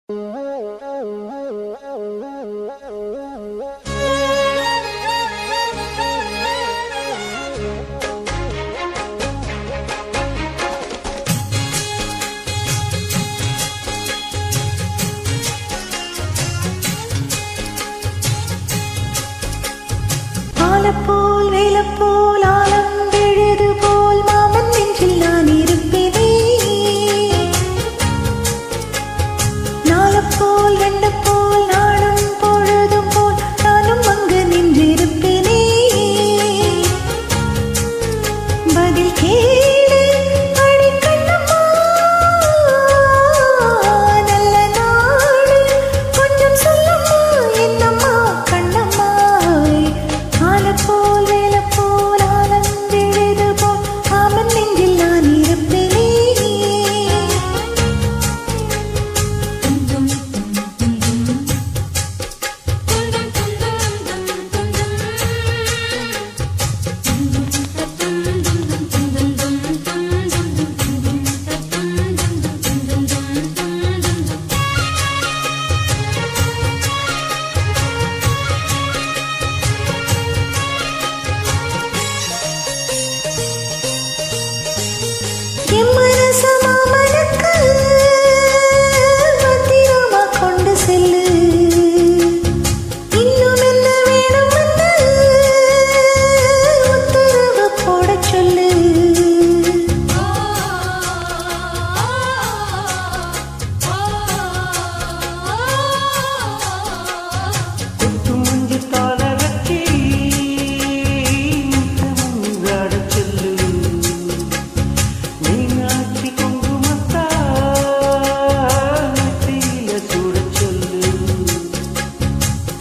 ஆலப்போல் வேலப்போல் ஆலம் விழுது போல் மாமன் நெஞ்சில் நான் இருப்பேனே. நாலப்போல் வெண்டப்போல் நாளும் பொழுதும் போல் நானும் அங்கு நின்றிருப்பேனே. பதில் கேளு அடிக்கண்ணம்மா, நல்ல நாடு கொஞ்சம் சொல்லம்மா என்னம்மா கண்ணம்மா. ஆலப்போல் வேலப்போல் ஆலம் விழுது போல் மாமன் நெஞ்சில் நான் இருப்பேனே. என் மனசு மாமனுக்கு பத்திரமா கொண்டு செல்லு. இன்னும் என்ன வேணும்னு உத்தரவு போடச் சொல்லு.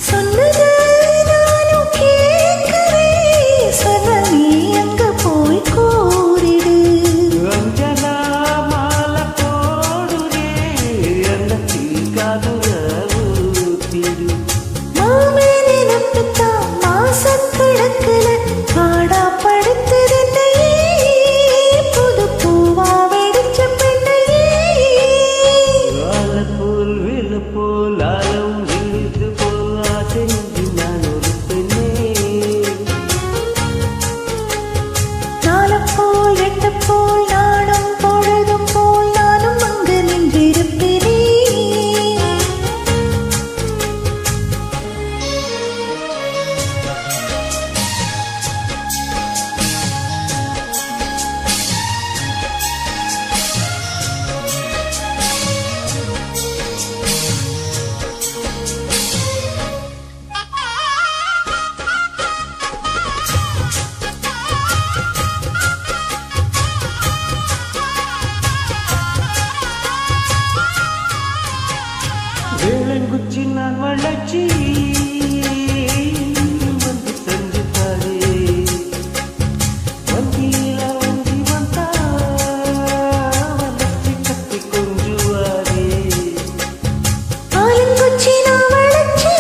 சொன்னதை நானும் கேட்கிறேன், சொன்ன நீ அங்க போய் கூறிடு. மாமன் நினைப்புத்தான் மாசக்கணக்குல பாடா படுத்துதுன்னையே, புது பூவா வெடிச்ச பெண்ணையே. ஆலப்போல் வேலப்போல் ஆலம் விழுது போல் ஆசை நெஞ்சில் நான் ஒரு பெண்ணே. நாலப்போல் வெண்டப்போல் நாளும் பொழுதும் போல் நானும் அங்கு நின்றிருப்பேனே. வேளங்குச்சி நான் வளர்ச்சி வந்து செஞ்சு தாரே. வந்தியில வந்தி வந்தா வளர்ச்சி கத்தி கொஞ்சுவாரே. ஆலங்குச்சி நான் வளைச்சு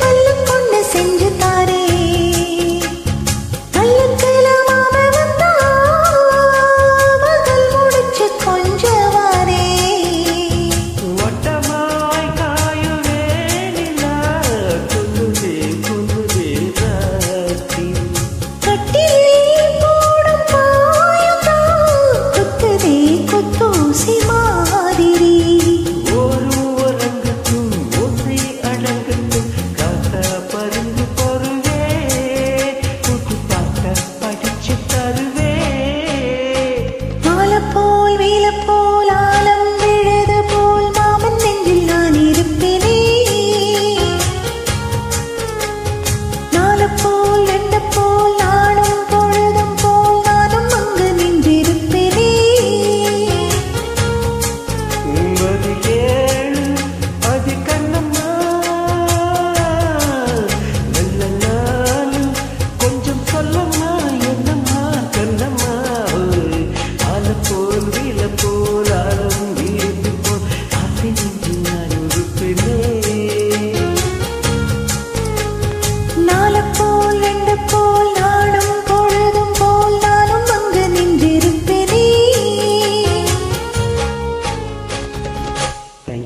பல்லு கொண்டு செஞ்சு தாரே. பல்லுக்குல மாம வந்தா மகள் முடிச்சு கொஞ்சவாரே. வட்டமாய் காயுவே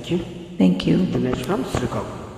Thank you. Thank you. Dinesh from Srikakulam.